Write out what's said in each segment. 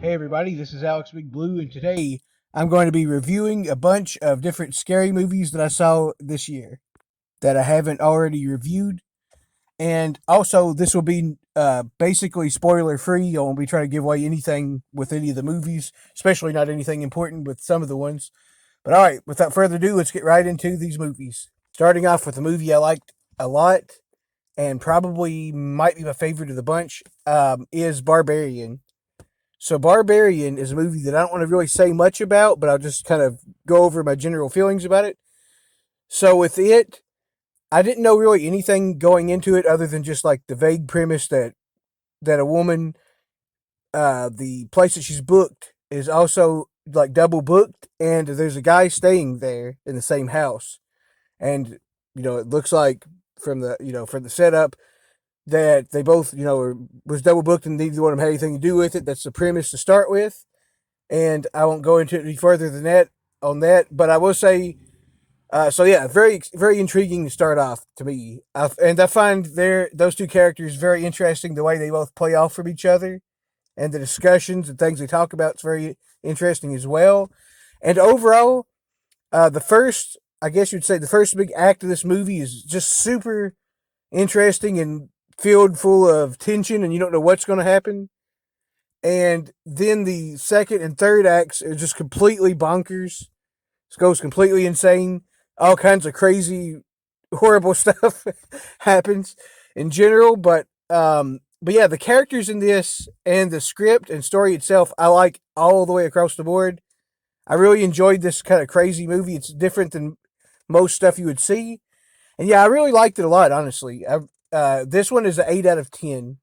Hey everybody, this is Alex Big Blue, and today I'm going to be reviewing a bunch of different scary movies that I saw this year that I haven't already reviewed. And also, this will be basically spoiler free. I won't be trying to give away anything with any of the movies, especially not anything important with some of the ones. But alright, without further ado, let's get right into these movies. Starting off with a movie I liked a lot and probably might be my favorite of the bunch is Barbarian. So Barbarian is a movie that I don't want to really say much about, but I'll just kind of go over my general feelings about it. So with it, I didn't know really anything going into it other than just like the vague premise that a woman, the place that she's booked is also like double booked, and there's a guy staying there in the same house, and it looks like from the setup that they both was double booked and neither one of them had anything to do with it. That's the premise to start with, and I won't go into it any further than that on that. But I will say, so yeah, very very intriguing to start off to me, and I find those two characters very interesting. The way they both play off from each other, and the discussions and things they talk about is very interesting as well. And overall, the first, I guess you'd say, the first big act of this movie is just super interesting and filled full of tension, and you don't know what's going to happen. And then the second and third acts are just completely bonkers. It goes completely insane. All kinds of crazy, horrible stuff happens in general. But yeah, the characters in this and the script and story itself, I like all the way across the board. I really enjoyed this kind of crazy movie. It's different than most stuff you would see, and yeah, I really liked it a lot. Honestly, this one is an 8 out of 10.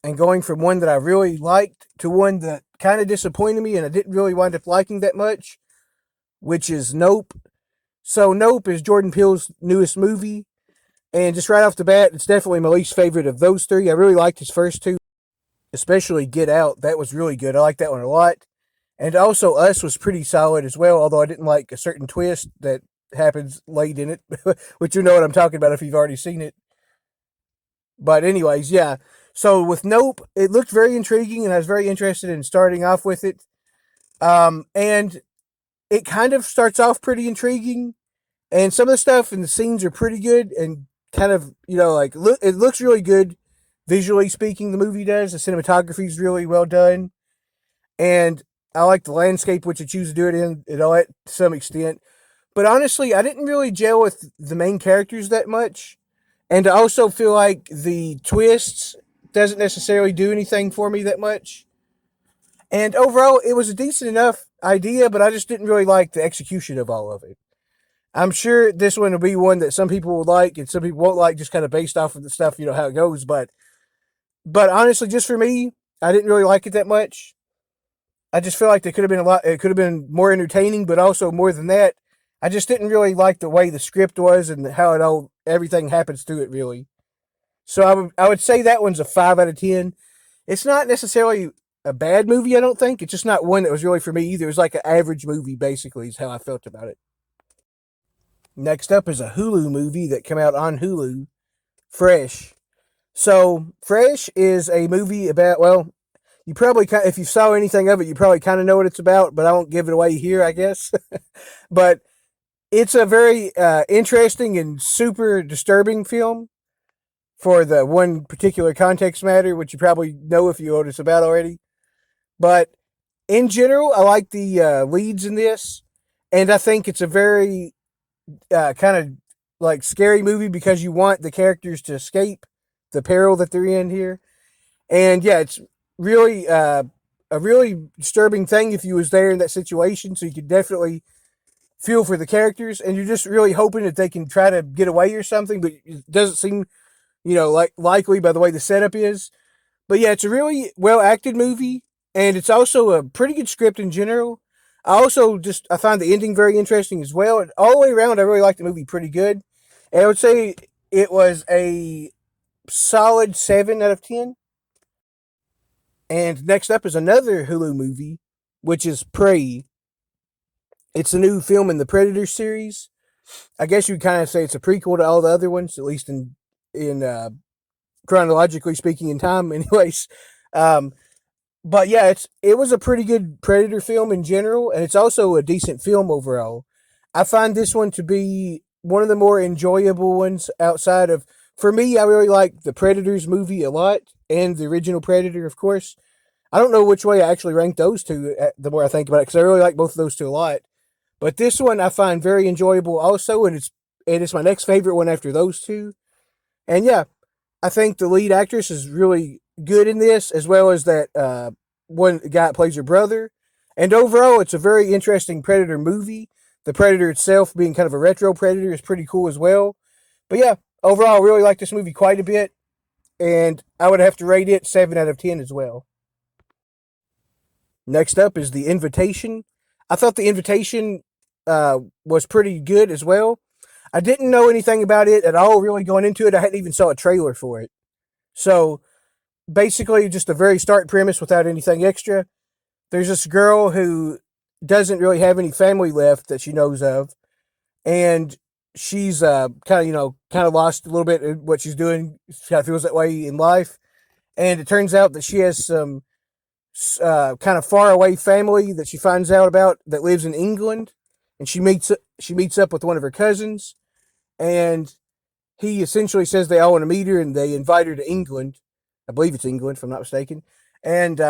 And going from one that I really liked to one that kind of disappointed me and I didn't really wind up liking that much, which is Nope. So Nope is Jordan Peele's newest movie, and just right off the bat, it's definitely my least favorite of those three. I really liked his first two, especially Get Out. That was really good. I liked that one a lot. And also Us was pretty solid as well, although I didn't like a certain twist that happens late in it, which you know what I'm talking about if you've already seen it. But anyways, yeah. So with Nope, it looked very intriguing, and I was very interested in starting off with it. And it kind of starts off pretty intriguing, and some of the stuff and the scenes are pretty good, and kind of like it looks really good visually speaking. The movie does. The cinematography is really well done, and I like the landscape which it chooses to do it in and all that to some extent. But honestly, I didn't really gel with the main characters that much. And I also feel like the twists doesn't necessarily do anything for me that much. And overall, it was a decent enough idea, but I just didn't really like the execution of all of it. I'm sure this one will be one that some people will like and some people won't like, just kind of based off of the stuff, how it goes. But honestly, just for me, I didn't really like it that much. I just feel like there could have been a lot. It could have been more entertaining, but also more than that, I just didn't really like the way the script was and how it all everything happens through it. Really, so I would say that one's a 5 out of 10. It's not necessarily a bad movie. I don't think it's just not one that was really for me either. It was like an average movie, basically, is how I felt about it. Next up is a Hulu movie that came out on Hulu, Fresh. So Fresh is a movie about, well, you probably if you saw anything of it, you probably kind of know what it's about, but I won't give it away here, I guess. But it's a very interesting and super disturbing film for the one particular context matter, which you probably know if you know what it's about already. But in general, I like the leads in this, and I think it's a very kind of like scary movie because you want the characters to escape the peril that they're in here. And yeah, it's really a really disturbing thing if you was there in that situation. So you could definitely feel for the characters, and you're just really hoping that they can try to get away or something, but it doesn't seem like likely by the way the setup is. But yeah, it's a really well acted movie, and it's also a pretty good script in general. I find the ending very interesting as well. And all the way around, I really like the movie pretty good. And I would say it was a solid 7 out of 10. And next up is another Hulu movie, which is Prey. It's a new film in the Predator series. I guess you'd kind of say it's a prequel to all the other ones, at least in chronologically speaking in time. Anyways, um, but yeah, it was a pretty good Predator film in general, and it's also a decent film overall. I find this one to be one of the more enjoyable ones outside of. For me, I really like the Predators movie a lot, and the original Predator, of course. I don't know which way I actually rank those two. The more I think about it, because I really like both of those two a lot. But this one I find very enjoyable also, and it's my next favorite one after those two. And yeah, I think the lead actress is really good in this, as well as that one guy that plays her brother. And overall, it's a very interesting Predator movie. The Predator itself, being kind of a retro Predator, is pretty cool as well. But yeah, overall, I really like this movie quite a bit, and I would have to rate it 7 out of 10 as well. Next up is The Invitation. I thought The Invitation was pretty good as well. I didn't know anything about it at all really going into it. I hadn't even saw a trailer for it. So basically, just a very start premise without anything extra. There's this girl who doesn't really have any family left that she knows of, and she's kind of kind of lost a little bit in what she's doing. She kind of feels that way in life, and it turns out that she has some kind of far away family that she finds out about that lives in England, and she meets up with one of her cousins, and he essentially says they all want to meet her, and they invite her to England. I believe it's England, if I'm not mistaken, and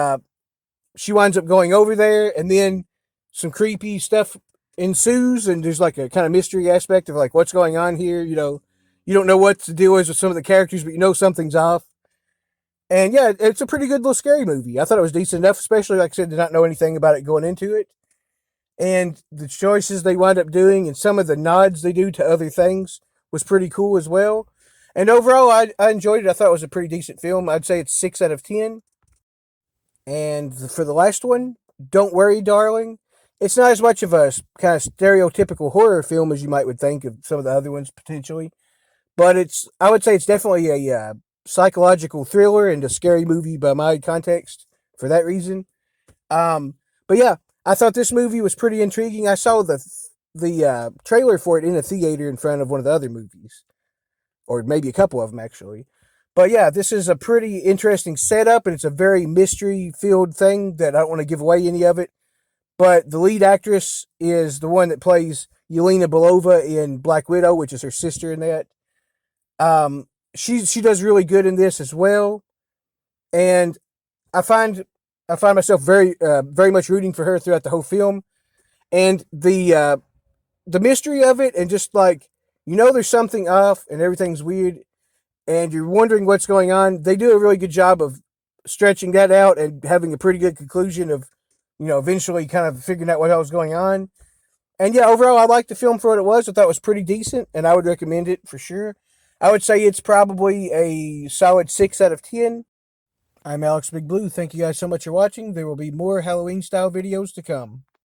she winds up going over there, and then some creepy stuff ensues, and there's like a kind of mystery aspect of like what's going on here. You don't know what the deal is with some of the characters, but you know something's off. And yeah, it's a pretty good little scary movie. I thought it was decent enough, especially like I said, to not know anything about it going into it. And the choices they wind up doing and some of the nods they do to other things was pretty cool as well. And overall, I enjoyed it. I thought it was a pretty decent film. I'd say it's 6 out of 10. And for the last one, Don't Worry, Darling. It's not as much of a kind of stereotypical horror film as you might would think of some of the other ones potentially, but I would say it's definitely a psychological thriller and a scary movie by my context for that reason. But yeah, I thought this movie was pretty intriguing. I saw the trailer for it in a theater in front of one of the other movies, or maybe a couple of them actually. But yeah, this is a pretty interesting setup, and it's a very mystery filled thing that I don't want to give away any of it. But the lead actress is the one that plays Yelena Belova in Black Widow, which is her sister in that. She does really good in this as well, and I find I find myself very much rooting for her throughout the whole film, and the mystery of it, and just like there's something off and everything's weird, and you're wondering what's going on. They do a really good job of stretching that out and having a pretty good conclusion of eventually kind of figuring out what hell was going on. And yeah, overall, I liked the film for what it was. I thought it was pretty decent, and I would recommend it for sure. I would say it's probably a solid 6 out of 10. I'm Alex Big Blue. Thank you guys so much for watching. There will be more Halloween style videos to come.